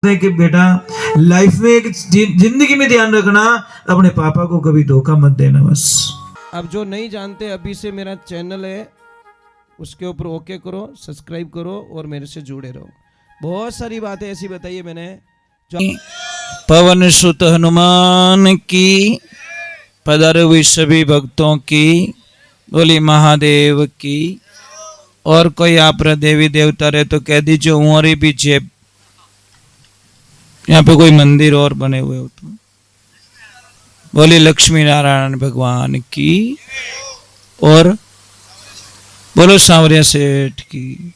है कि बेटा लाइफ में एक जिंदगी में ध्यान रखना, अपने पापा को कभी धोखा मत देना बस। अब जो नहीं जानते, अभी से मेरा चैनल है उसके ऊपर ओके करो, सब्सक्राइब करो और मेरे से जुड़े रहो। बहुत सारी बातें ऐसी बताई है मैंने जो पवन सुत हनुमान की, पधारे हुए सभी भक्तों की, बोली महादेव की। और कोई आप देवी देवता रहे तो कह दीजिए हमारी भी जेब, यहाँ पे कोई मंदिर और बने हुए हो तो बोली लक्ष्मी नारायण भगवान की, और बोलो सांवरिया सेठ की।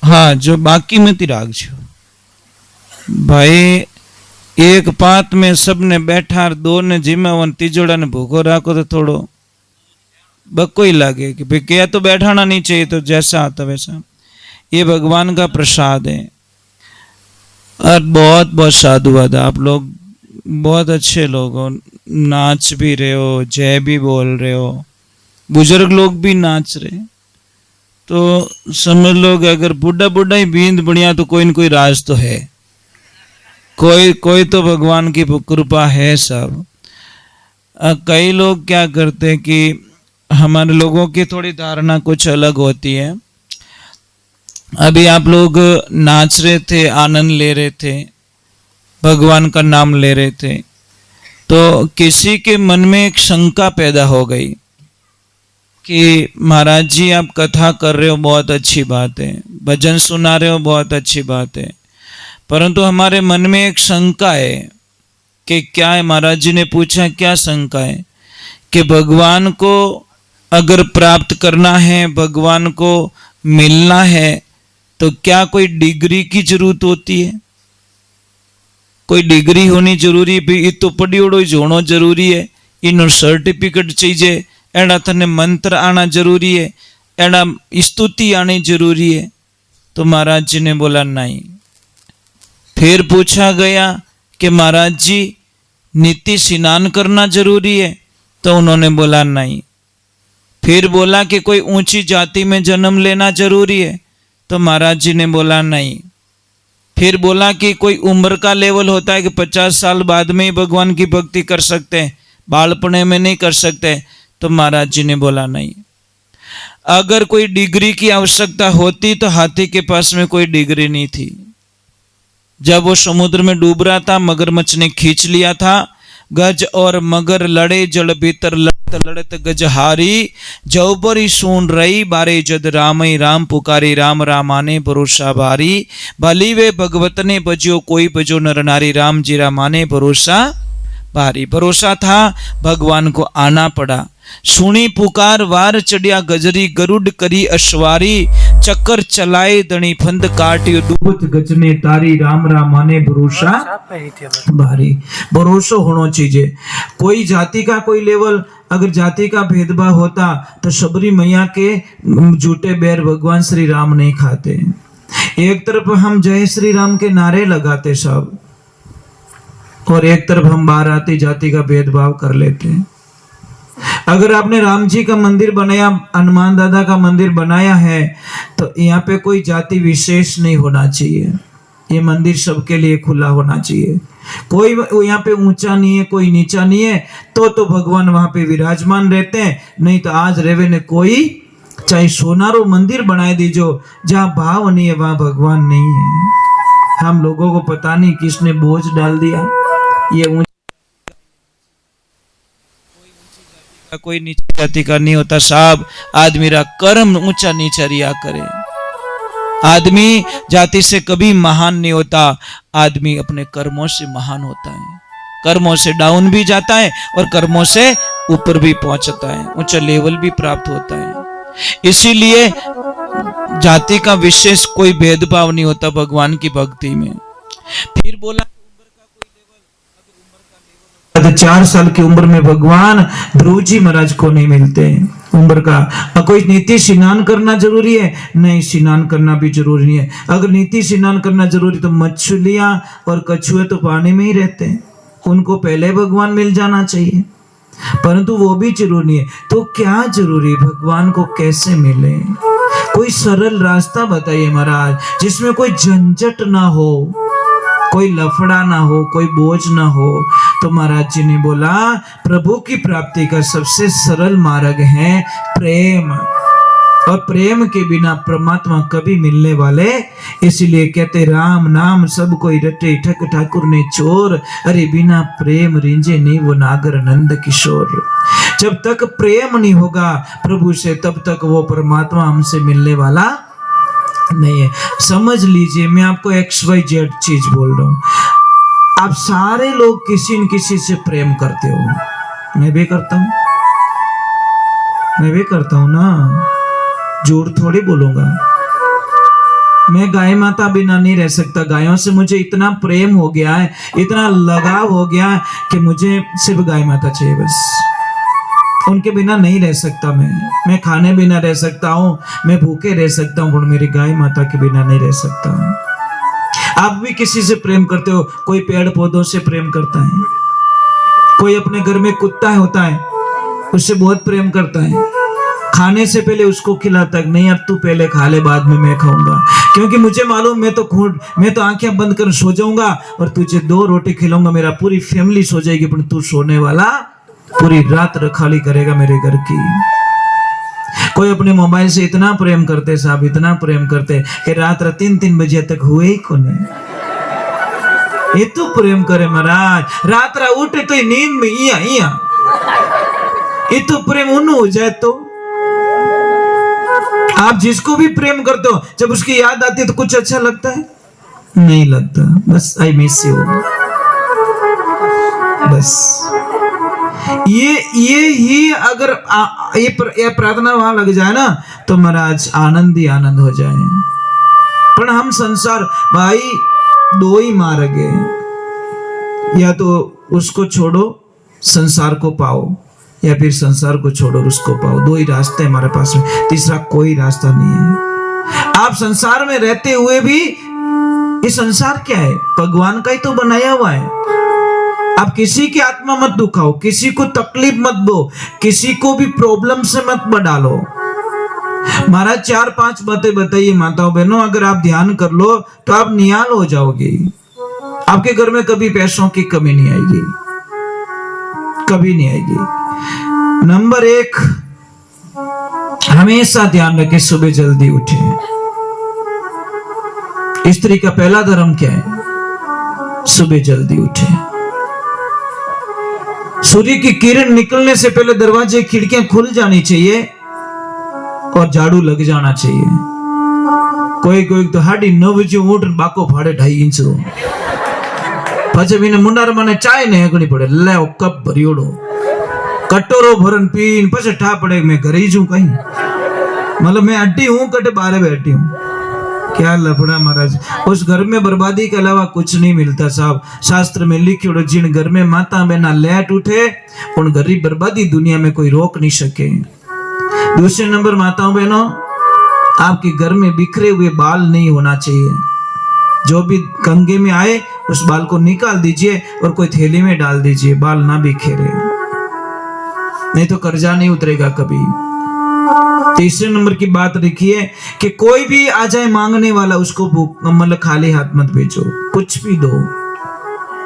हाँ, जो बाकी में तिराग छो भाई, एक पात में सबने बैठा, दो ने जिम्मेवान, तीजोड़ा ने भूखो राखो तो थोड़ो बक्को ही लगे कि भाई क्या तो बैठाना नहीं चाहिए, तो जैसा आता वैसा। ये भगवान का प्रसाद है। और बहुत बहुत साधुवाद, आप लोग बहुत अच्छे लोग हो, नाच भी रहे हो, जय भी बोल रहे हो, बुजुर्ग लोग भी नाच रहे, तो समझ लो कि अगर बुढ़ा बुढ़ा ही बींद बढ़िया तो कोई न कोई राज तो है, कोई तो भगवान की कृपा है सब। कई लोग क्या करते कि हमारे लोगों की थोड़ी धारणा कुछ अलग होती है। अभी आप लोग नाच रहे थे, आनंद ले रहे थे, भगवान का नाम ले रहे थे, तो किसी के मन में एक शंका पैदा हो गई कि महाराज जी आप कथा कर रहे हो, बहुत अच्छी बात है, भजन सुना रहे हो, बहुत अच्छी बात है, परंतु हमारे मन में एक शंका है कि क्या है। महाराज जी ने पूछा क्या शंका है? कि भगवान को अगर प्राप्त करना है, भगवान को मिलना है, तो क्या कोई डिग्री की जरूरत होती है? कोई डिग्री होनी जरूरी है? ये तो पढ़ी उड़ो होना जरूरी है, इन सर्टिफिकेट चाहिए, एड़ा थने मंत्र आना जरूरी है, एड़ा स्तुति आनी जरूरी है? तो महाराज जी ने बोला नहीं। फिर पूछा गया कि महाराज जी नित्य स्नान करना जरूरी है? तो उन्होंने बोला नहीं। फिर बोला कि कोई ऊंची जाति में जन्म लेना जरूरी है? तो महाराज जी ने बोला नहीं। फिर बोला कि कोई उम्र का लेवल होता है कि 50 साल बाद में ही भगवान की भक्ति कर सकते हैं, बालपने में नहीं कर सकते? तो महाराज जी ने बोला नहीं। अगर कोई डिग्री की आवश्यकता होती तो हाथी के पास में कोई डिग्री नहीं थी। जब वो समुद्र में डूब रहा था, मगरमच्छ ने खींच लिया था, गज और मगर लड़े जल भीतर लड़त लड़त गजहारी, जौबरी सुन रही बारे जद रामई राम पुकारी, राम रामाने भरोसा भारी, भली वे भगवत ने बजो कोई बजो नर नारी, राम जी रामाने भरोसा भारी। भरोसा था, भगवान को आना पड़ा। सुनी पुकार वार चढ़िया गजरी, गरुड़ करी अश्वारी, चक्कर चलाए दणी फंद काटियो, डूबत गजने तारी, राम रामाने भरोसा भारी। भरोसा होना चाहिए। कोई जाति का कोई लेवल, अगर जाति का भेदभाव होता तो शबरी मैया के झूठे बैर भगवान श्री राम नहीं खाते। एक तरफ हम जय श्री राम के नारे लगाते सब, और एक तरफ हम बाराती जाति का भेदभाव कर लेते हैं। अगर आपने राम जी का मंदिर बनाया, हनुमान दादा का मंदिर बनाया है, तो यहाँ पे कोई जाति विशेष नहीं होना चाहिए। ये मंदिर सबके लिए खुला होना चाहिए। कोई यहाँ पे ऊंचा नहीं है, कोई नीचा नहीं है, तो भगवान वहां पे विराजमान रहते हैं। नहीं तो आज रेवे ने कोई चाहे सोनारो मंदिर बनाए दीजो, जहाँ भाव नहीं है वहां भगवान नहीं है। हम लोगों को पता नहीं किसने बोझ डाल दिया। ये कोई नीची जाति का नहीं होता साहब। आदमी रा कर्म ऊंचा नीचा रिया करे। आदमी जाति से कभी महान नहीं होता, आदमी अपने कर्मों से महान होता है। कर्मों से डाउन भी जाता है और कर्मों से ऊपर भी पहुंचता है, ऊंचा लेवल भी प्राप्त होता है। इसीलिए जाति का विशेष कोई भेदभाव नहीं होता भगवान की भक्ति में। फिर बोला 4 साल की उम्र में भगवान ध्रुव जी महाराज को नहीं मिलते। उम्र का कोई नीति स्नान करना जरूरी है? नहीं, स्नान करना भी जरूरी नहीं है। अगर नीति स्नान करना जरूरी तो मछलियां और कछुए तो पानी में ही रहते हैं, उनको पहले भगवान मिल जाना चाहिए, परंतु वो भी जरूरी नहीं है। तो क्या जरूरी, भगवान को कैसे मिले? कोई सरल रास्ता बताइए महाराज, जिसमें कोई झंझट ना हो, कोई लफड़ा ना हो, कोई बोझ ना हो। तो महाराज जी ने बोला प्रभु की प्राप्ति का सबसे सरल मार्ग है प्रेम, और प्रेम के बिना परमात्मा कभी मिलने वाले, इसलिए कहते राम नाम सब कोई रटे ठक ठाकुर ने चोर, अरे बिना प्रेम रिंजे नहीं वो नागर नंद किशोर। जब तक प्रेम नहीं होगा प्रभु से तब तक वो परमात्मा हमसे मिलने वाला नहीं है। समझ लीजिए, मैं आपको XYZ चीज बोल रहा हूं, आप सारे लोग किसी न किसी से प्रेम करते हो। मैं भी करता हूं, मैं भी करता हूं ना, झूठ थोड़ी बोलूंगा। मैं गाय माता बिना नहीं रह सकता। गायों से मुझे इतना प्रेम हो गया है, इतना लगाव हो गया है कि मुझे सिर्फ गाय माता चाहिए बस। उनके बिना नहीं रह सकता मैं खाने बिना रह सकता हूँ, मैं भूखे रह सकता हूँ, पर मेरी गाय माता के बिना नहीं रह सकता। आप भी किसी से प्रेम करते हो, कोई पेड़ पौधों से प्रेम करता है, कोई अपने घर में कुत्ता होता है उससे बहुत प्रेम करता है, खाने से पहले उसको खिलाता है, नहीं अब तू पहले खा ले बाद में मैं खाऊंगा, क्योंकि मुझे मालूम मैं तो आंखें बंद कर सो जाऊंगा और तुझे 2 रोटी खिलाऊंगा, मेरा पूरी फैमिली सो जाएगी, पर तू सोने वाला पूरी रात रखाली करेगा मेरे घर की। कोई अपने मोबाइल से इतना प्रेम करते साहब, इतना प्रेम करते कि रात 3-3 बजे तक हुए ही कोने। ये तो प्रेम करे महाराज, रात उठे तो नींद में इया ये तो प्रेम उन्हों हो जाए। तो आप जिसको भी प्रेम करते हो जब उसकी याद आती है तो कुछ अच्छा लगता है? नहीं लगता, बस आई मिस यू, बस। ये ही अगर ये प्रार्थना वहां लग जाए ना तो महाराज आनंद ही आनंद हो जाए। पर हम संसार भाई 2 ही मार्ग है, या तो उसको छोड़ो संसार को पाओ, या फिर संसार को छोड़ो उसको पाओ। 2 ही रास्ते हमारे पास में, तीसरा कोई रास्ता नहीं है। आप संसार में रहते हुए भी, ये संसार क्या है? भगवान का ही तो बनाया हुआ है। आप किसी की आत्मा मत दुखाओ, किसी को तकलीफ मत दो, किसी को भी प्रॉब्लम से मत डालो। महाराज 4-5 बातें बताइए माताओं बहनों, अगर आप ध्यान कर लो तो आप निहाल हो जाओगे। आपके घर में कभी पैसों की कमी नहीं आएगी, कभी नहीं आएगी। नंबर 1, हमेशा ध्यान रखें सुबह जल्दी उठे। स्त्री का पहला धर्म क्या है? सुबह जल्दी उठे। सूर्य की किरण निकलने से पहले दरवाजे खिड़कियां खुल जानी चाहिए और झाड़ू लग जाना चाहिए। कोई तो 9:30 बजे उठ बाको फाड़े 2.5 इंच रो, पछे बिना मुंडार माने चाय ने हेकणी पड़े, ले कप भरियोड़ो कटोरो भरन पीन पछे ठा पड़े मैं घरे जू कहीं, मतलब मैं अड्डी हूं कटे बारे बैठी हूं। क्या लफड़ा महाराज, उस घर में बर्बादी के अलावा कुछ नहीं मिलता साहब। शास्त्र में लिखियो जिन घर में माता बहना लेट उठे उन घर की बर्बादी दुनिया में कोई रोक नहीं सके। दूसरे नंबर माताओं बहनों, आपके घर में बिखरे हुए बाल नहीं होना चाहिए। जो भी कंघे में आए उस बाल को निकाल दीजिए और कोई थैली में डाल दीजिए, बाल ना बिखेरे, नहीं तो कर्जा नहीं उतरेगा कभी। तीसरे नंबर की बात रखिए कि कोई भी आ जाए मांगने वाला उसको मतलब खाली हाथ मत भेजो, कुछ भी दो,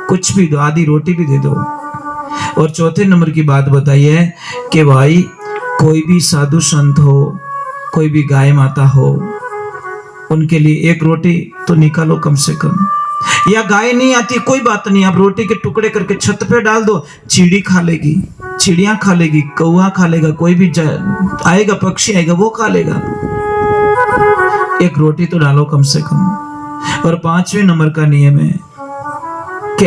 कुछ भी दो, आधी रोटी भी दे दो। और चौथे नंबर की बात बताइए कि भाई कोई भी साधु संत हो, कोई भी गाय माता हो, उनके लिए 1 रोटी तो निकालो कम से कम। या गाय नहीं आती कोई बात नहीं, आप रोटी के टुकड़े करके छत पे डाल दो, चिड़ी खा लेगी, चिड़िया खा लेगी, कौवा खा लेगा, कोई भी आएगा पक्षी आएगा वो खा लेगा। 1 रोटी तो डालो कम से कम। और 5वें नंबर का नियम है कि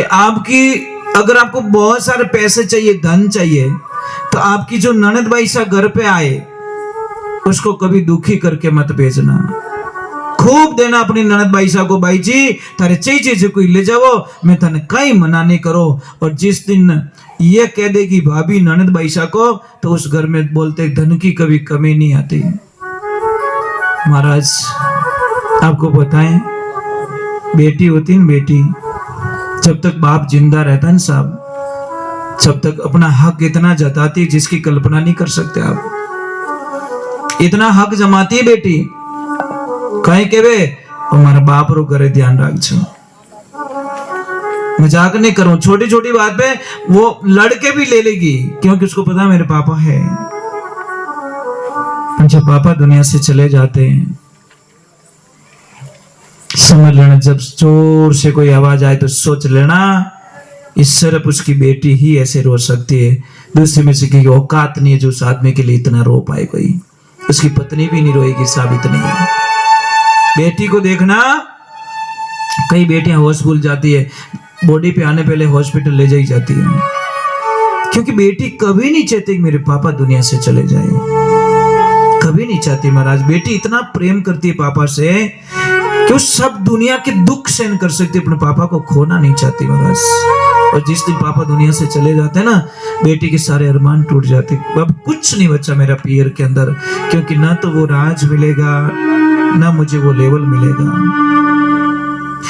अगर आपको बहुत सारे पैसे चाहिए, धन चाहिए, तो आपकी जो ननद भाई सा घर पे आए उसको कभी दुखी करके मत भेजना। खूब देना अपनी ननद भाई सा को, भाई जी तारे चाहिए कोई ले जाओ, मैं तने कहीं मना नहीं करो। और जिस दिन ये कह देगी भाभी ननद भाई सा को, तो उस घर में बोलते धन की कभी कमी नहीं आती। महाराज आपको बताएं, बेटी होती न बेटी, जब तक बाप जिंदा रहता न साहब, जब तक अपना हक इतना जताती जिसकी कल्पना नहीं कर सकते आप। इतना हक जमाती है बेटी, कहीं के वे हमारा बाप रो करे ध्यान रख छो। मजाक नहीं करूं, छोटी छोटी बात पे वो लड़के भी ले लेगी, क्योंकि उसको पता मेरे पापा है। जब पापा दुनिया से चले जाते हैं, समझ लेना, जब जोर से कोई आवाज आए तो सोच लेना इस सिर्फ उसकी बेटी ही ऐसे रो सकती है, दूसरे में से की औकात नहीं है जो उस आदमी के लिए इतना रो पाए। कोई उसकी पत्नी भी नहीं रोएगी, साबित नहीं है। बेटी को देखना, कई बेटियां होश भूल जाती है, बॉडी पे आने पहले हॉस्पिटल ले जाई जाती है, क्योंकि बेटी कभी नहीं चाहती कि मेरे पापा दुनिया से चले जाए, कभी नहीं चाहती महाराज। बेटी इतना प्रेम करती है पापा से कि वो सब दुनिया के दुख सहन कर सकती है, अपने पापा को खोना नहीं चाहती महाराज। और जिस दिन पापा दुनिया से चले जाते हैं ना, बेटी के सारे अरमान टूट जाते, अब कुछ नहीं बचा मेरा पियर के अंदर, क्योंकि ना तो वो राज मिलेगा ना मुझे वो लेवल मिलेगा।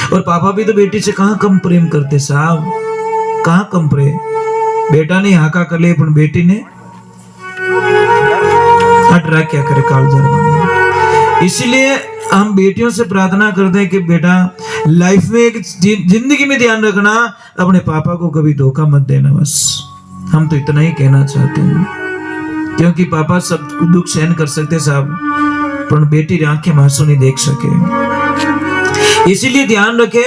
और पापा भी तो बेटी से कहां कम प्रेम करते साहब, कहां कम प्रेम। बेटा ने हाका कर लिया, पर बेटी ने अटरा क्या करे काल। इसीलिए हम बेटियों से प्रार्थना करते हैं कि बेटा लाइफ में, एक जिंदगी में ध्यान रखना, अपने पापा को कभी धोखा मत देना। बस हम तो इतना ही कहना चाहते हैं, क्योंकि पापा सब दुख सहन कर सकते साहब, पर बेटी आंखें आंसू नहीं देख सके। इसीलिए ध्यान रखे,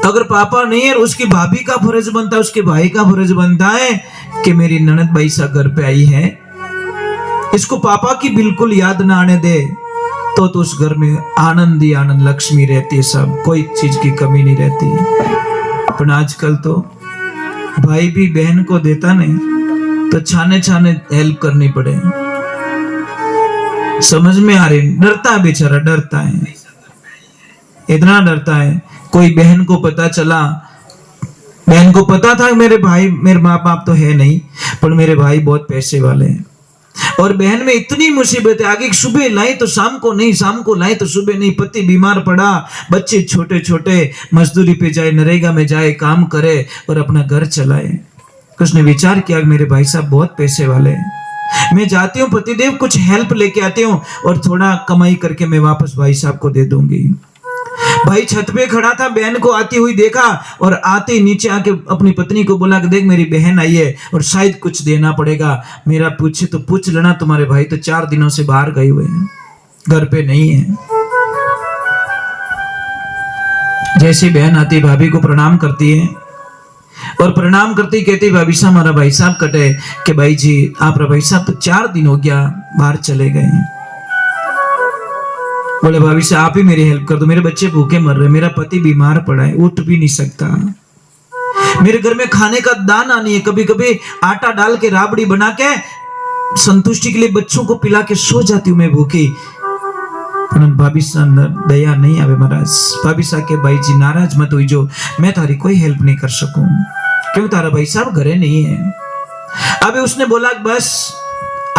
अगर पापा नहीं है, उसकी भाभी का फर्ज बनता है, उसके भाई का फर्ज बनता है कि मेरी ननद भाई सा घर पे आई है, इसको पापा की बिल्कुल याद ना आने दे, तो उस घर में आनंद ही आनंद, लक्ष्मी रहती है, सब कोई चीज की कमी नहीं रहती। पर आजकल तो भाई भी बहन को देता नहीं तो छाने छाने हेल्प करनी पड़े। समझ में आ रही, डरता है बेचारा, डरता है, इतना डरता है। कोई बहन को पता चला, बहन को पता था मेरे भाई, मेरे माँ बाप तो है नहीं, पर मेरे भाई बहुत पैसे वाले हैं, और बहन में इतनी मुसीबत है, आगे सुबह लाई तो शाम को नहीं, शाम को लाई तो सुबह नहीं, पति बीमार पड़ा, बच्चे छोटे छोटे, मजदूरी पे जाए, नरेगा में जाए, काम करे और अपना घर चलाए। उसने विचार किया मेरे भाई साहब बहुत पैसे वाले हैं, मैं जाती हूँ पतिदेव कुछ हेल्प लेके आती हूँ और थोड़ा कमाई करके मैं वापस भाई साहब को दे दूंगी। भाई छत पे खड़ा था, बहन को आती हुई देखा और आते ही नीचे आके अपनी पत्नी को बोला कि देख मेरी बहन आई है और शायद कुछ देना पड़ेगा, मेरा पूछे तो पूछ लेना, तुम्हारे भाई तो 4 दिनों से बाहर गए हुए हैं, घर पे नहीं है। जैसी बहन आती भाभी को प्रणाम करती है और प्रणाम करती कहती भाभी साहब हमारा भाई साहब कटे कि भाई जी आप भाई साहब तो 4 दिन हो गया बाहर चले गए हैं। बोले भाभी से आप ही मेरी हेल्प कर दो, मेरे बच्चे भूखे मर रहे, मेरा पति बीमार पड़ा है, उठ भी नहीं सकता, मेरे घर में खाने का दाना नहीं है, कभी कभी आटा डाल के राबड़ी बना के संतुष्टि के लिए बच्चों को पिला के सो जाती हूँ मैं भूखी। भाभी साहब दया नहीं आवे महाराज। भाभी साहब के भाई जी नाराज मत हुई जो मैं तारी कोई हेल्प नहीं कर सकूं, क्यों तारा भाई साहब घरे नहीं है। अभी उसने बोला बस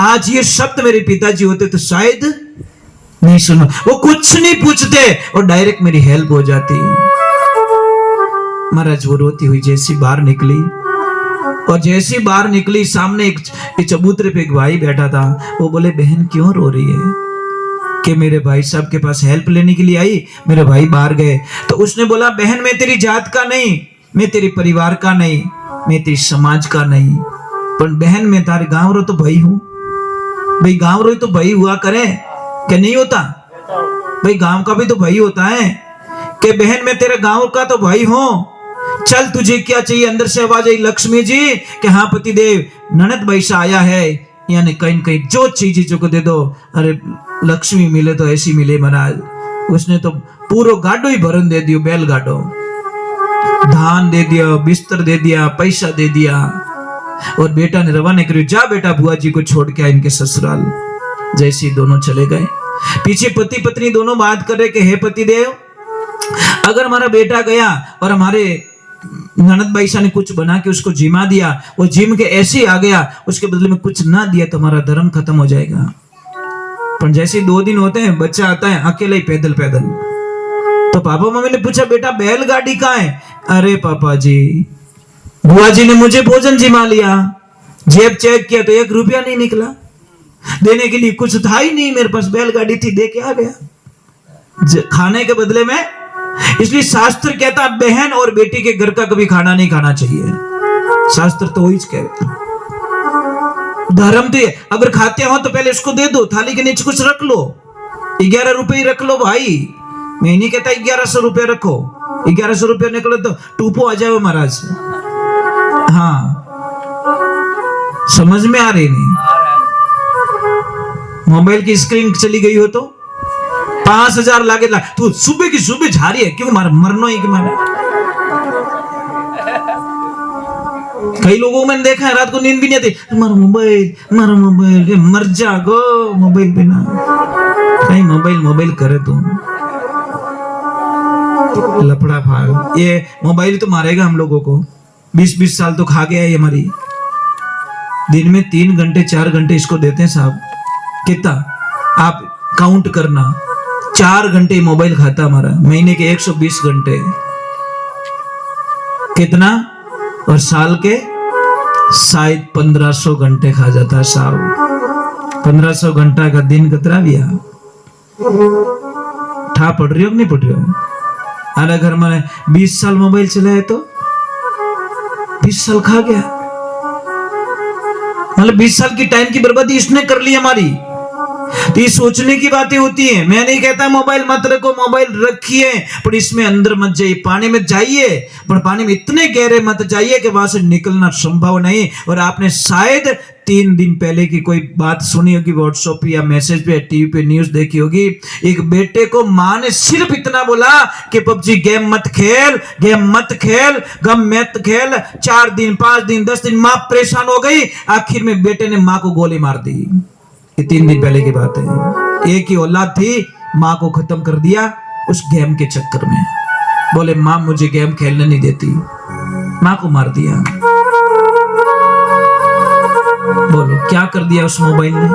आज ये शब्द मेरे पिताजी होते तो शायद नहीं सुनो, वो कुछ नहीं पूछते और डायरेक्ट मेरी हेल्प हो जाती। महाराज वो रोती हुई जैसी बाहर निकली और जैसी बाहर निकली सामने एक चबूतरे पे एक भाई बैठा था, वो बोले बहन क्यों रो रही है? कि मेरे भाई साहब के पास हेल्प लेने के लिए आई, मेरे भाई बाहर गए। तो उसने बोला बहन मैं तेरी जात का नहीं, मैं तेरे परिवार का नहीं, मैं तेरी समाज का नहीं, पर बहन मैं तारे गांव रो तो भाई हूं। भाई गांव रो तो भाई हुआ करे क्या नहीं होता? भाई गांव का भी तो भाई होता है कि बहन मैं तेरे गांव का तो भाई हूं, चल तुझे क्या चाहिए? अंदर से आवाज आई लक्ष्मी जी कि हाँ पतिदेव ननद भाई से आया है, यानी कहीं कहीं जो चीज को दे दो। अरे लक्ष्मी मिले तो ऐसी मिले महाराज। उसने तो पूरा गाडो ही भरन दे दियो, बैल गाडो, धान दे दिया, बिस्तर दे दिया, पैसा दे दिया और बेटा ने रवाना करियो, जा बेटा बुआ जी को छोड़ के इनके ससुराल। जैसे दोनों चले गए, पीछे पति पत्नी दोनों बात कर रहे कि हे पतिदेव अगर हमारा बेटा गया और हमारे ननद भाईसा ने कुछ बना के उसको जिमा दिया, वो जिम के ऐसे ही आ गया, उसके बदले में कुछ ना दिया तो हमारा धर्म खत्म हो जाएगा। पर जैसे 2 दिन होते हैं बच्चा आता है अकेले ही पैदल पैदल। तो पापा मम्मी ने पूछा बेटा बैलगाड़ी कहाँ है? अरे पापा जी बुआ जी ने मुझे भोजन जिमा लिया, जेब चेक किया तो 1 रुपया नहीं निकला, देने के लिए कुछ था ही नहीं मेरे पास, बैलगाड़ी थी दे के आ गया। खाने के बदले में इसलिए शास्त्र कहता है बहन और बेटी के घर का कभी खाना नहीं खाना चाहिए। शास्त्र तो वही कहता है। धर्म तो अगर खाते हो तो पहले इसको दे दो, थाली के नीचे कुछ रख लो, 11 रुपए रख लो भाई। मैं नहीं कहता 1100 रुपए रखो, 1100 रुपए निकले तो टूपो आ जाओ महाराज। हाँ, समझ में आ रही नहीं? मोबाइल की स्क्रीन चली गई हो तो 5000 लागे ला, तू सुबह की सुबह जा रही है क्यों? मरनो ही कि मारा। कई लोगों को मैंने देखा है रात को नींद भी नहीं आती, मारो मोबाइल, मर जागो मोबाइल बिना। नहीं, मोबाइल करे तुम लफड़ा फाड़। ये मोबाइल तो मारेगा हम लोगों को। 20-20 साल तो खा गया है हमारी। दिन में 3 घंटे 4 घंटे इसको देते हैं साहब। कितना आप काउंट करना, 4 घंटे मोबाइल खाता हमारा, महीने के 120 घंटे कितना, और साल के शायद 1500 घंटे खा जाता है साहब। 1500 घंटा का दिन कितना भी आ ठा पड़ रही हो कि नहीं पड़ रही हो? अरे घर में 20 साल मोबाइल चलाए तो 20 साल खा गया। मतलब 20 साल की टाइम की बर्बादी इसने कर ली हमारी। तो ये सोचने की बातें होती है। मैं नहीं कहता मोबाइल मत रखो, मोबाइल रखिए, पर इसमें अंदर मत जाइए। पानी में जाइए, पर पानी में इतने गहरे मत जाइए कि वहां से निकलना संभव नहीं। और आपने शायद 3 दिन पहले की कोई बात सुनी होगी व्हाट्सएप या मैसेज पे, टीवी पे न्यूज देखी होगी। एक बेटे को माँ ने सिर्फ इतना बोला कि पबजी गेम मत खेल, गम मत खेल। 4 दिन 5 दिन 10 दिन माँ परेशान हो गई। आखिर में बेटे ने माँ को गोली मार दी। ये 3 दिन पहले की बात है। एक ही औलाद थी, माँ को खत्म कर दिया उस गेम के चक्कर में। बोले माँ मुझे गेम खेलने नहीं देती, माँ को मार दिया। बोलो क्या कर दिया उस मोबाइल ने?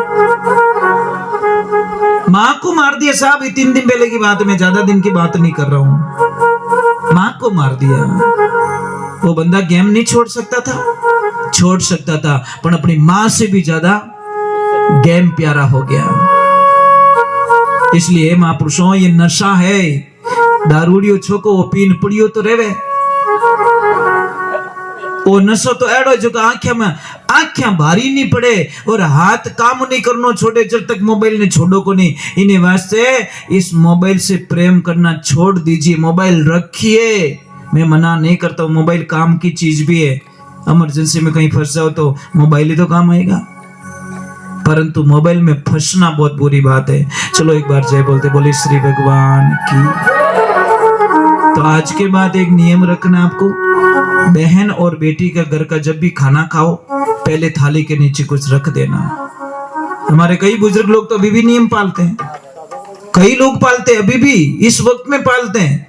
माँ को मार दिया साहब। ये 3 दिन पहले की बात है, मैं ज्यादा दिन की बात नहीं कर रहा हूं। माँ को मार दिया। वो बंदा गेम नहीं छोड़ सकता था? छोड़ सकता था, पर अपनी माँ से भी ज्यादा गेम प्यारा हो गया। इसलिए महापुरुषों ये नशा है। दारूडियो छोको वो पीन पड़ियो तो रेवे। वो नशो तो एडो जो आंखें भारी नहीं पड़े और हाथ काम नहीं करनो छोड़े जब तक मोबाइल ने छोड़ो को नहीं। इन्हीं वास्ते इस मोबाइल से प्रेम करना छोड़ दीजिए। मोबाइल रखिए, मैं मना नहीं करता हूँ। मोबाइल काम की चीज भी है। इमरजेंसी में कहीं फंस जाओ तो मोबाइल ही तो काम आएगा। परंतु मोबाइल में फंसना बहुत बुरी बात है। चलो एक बार जय बोलते बोले श्री भगवान की। तो आज के बाद एक नियम रखना आपको, बहन और बेटी का घर का जब भी खाना खाओ पहले थाली के नीचे कुछ रख देना। हमारे कई बुजुर्ग लोग तो अभी भी नियम पालते हैं। कई लोग पालते हैं, अभी भी इस वक्त में पालते हैं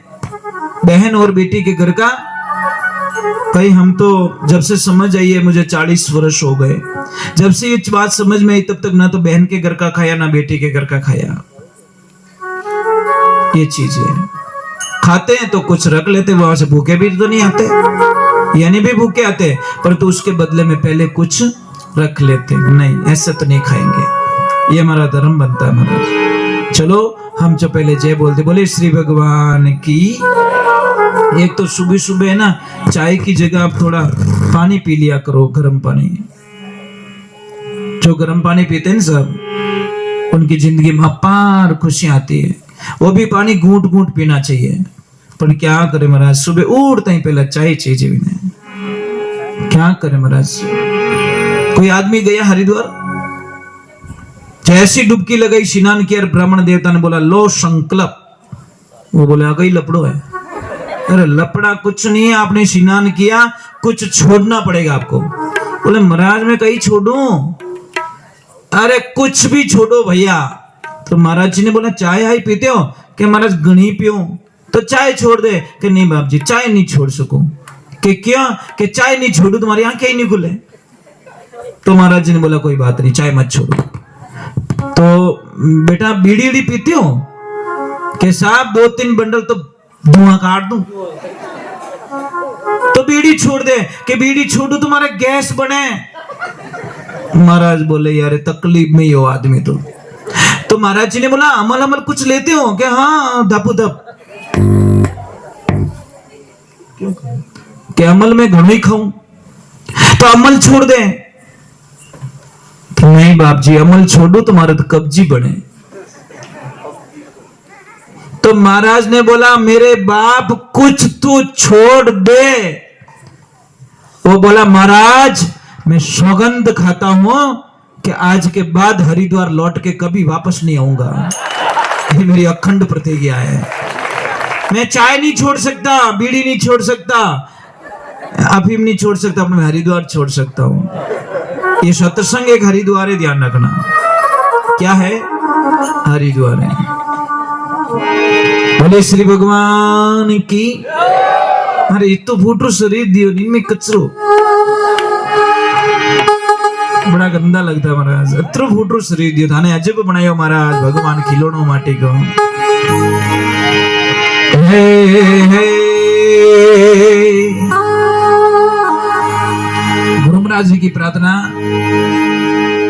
बहन और बेटी के घर का। कई हम तो जब से समझ आई है, मुझे 40 वर्ष हो गए, जब से ये बात समझ में आई तब तक ना तो बहन के घर का खाया ना बेटी के घर का खाया। ये चीज है। खाते हैं तो कुछ रख लेते, वहां से भूखे भी तो नहीं आते, यानी भी भूखे आते, पर तो उसके बदले में पहले कुछ रख लेते। नहीं, ऐसा तो नहीं खाएंगे। ये हमारा धर्म बनता है हमारा। चलो हम जो पहले जय बोलते बोले श्री भगवान की। एक तो सुबह सुबह है ना, चाय की जगह आप थोड़ा पानी पी लिया करो, गर्म पानी। जो गर्म पानी पीते हैं सब, उनकी जिंदगी में अपार खुशियां आती है। वो भी पानी घूंट घूंट पीना चाहिए। पर क्या करे महाराज, सुबह उठते ही पहले चाय चाहिए भी नहीं। क्या करे महाराज। कोई आदमी गया हरिद्वार, जैसी डुबकी लगाई, स्नान किया, ब्राह्मण देवता ने बोला लो संकल्प। वो बोले आ गई लपड़ो है। अरे लपड़ा कुछ नहीं है, आपने स्नान किया, कुछ छोड़ना पड़ेगा आपको। बोले महाराज मैं कहीं छोड़ूं? अरे कुछ भी छोड़ो भैया। तो महाराज जी ने बोला चाय आई पीते हो? कि महाराज घनी पियो। तो चाय छोड़ दे। कि नहीं बाप जी चाय नहीं छोड़ सकूं। कि क्यों? कि चाय नहीं छोड़ू तुम्हारी आंखें ही नहीं खुले। तो महाराज जी ने बोला कोई बात नहीं, चाय मत छोड़ो। तो बेटा बीड़ी उड़ी पीते हो? कि साहब 2-3 बंडल तो धुआं काट दूं। तो बीड़ी छोड़ दे। कि बीड़ी छोड़ू तुम्हारा गैस बने। महाराज बोले यार तकलीफ में ही हो आदमी तो महाराज जी ने बोला अमल कुछ लेते हो? कि हाँ धप धप। कि अमल में घणो ही खाऊं तो अमल छोड़ दे। कि नहीं बाप जी, अमल छोड़ो तो मारा तो कब्जी बने। तो महाराज ने बोला मेरे बाप कुछ तू छोड़ दे। वो बोला महाराज मैं सौगंध खाता हूं कि आज के बाद हरिद्वार लौट के कभी वापस नहीं आऊंगा। ये मेरी अखंड प्रतिज्ञा है। मैं चाय नहीं छोड़ सकता, बीड़ी नहीं छोड़ सकता, अफीम नहीं छोड़ सकता, अपने मैं हरिद्वार छोड़ सकता हूं। ये सत्संग एक हरिद्वार है, ध्यान रखना। क्या है? हरिद्वार है। बोले श्री भगवान की। अरे ये तो फूटो शरीर दियो नहीं में कचरो, बड़ा गंदा लगता है महाराज। अत्रो फूटो शरीर दियो थाने अजब बनायो महाराज भगवान खिलौनो माटी को। गुरु महाराज जी की प्रार्थना,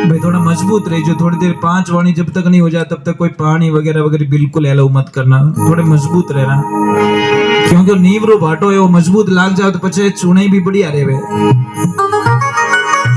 भाई थोड़ा मजबूत रही जो थोड़ी देर 5 वाणी जब तक नहीं हो जाए तब तक कोई पानी वगैरह वगैरह बिल्कुल एलो मत करना, थोड़े मजबूत रहना। क्योंकि नींव रो भाटो है वो मजबूत लाग जाओ तो पचे चूने भी बढ़िया रहे।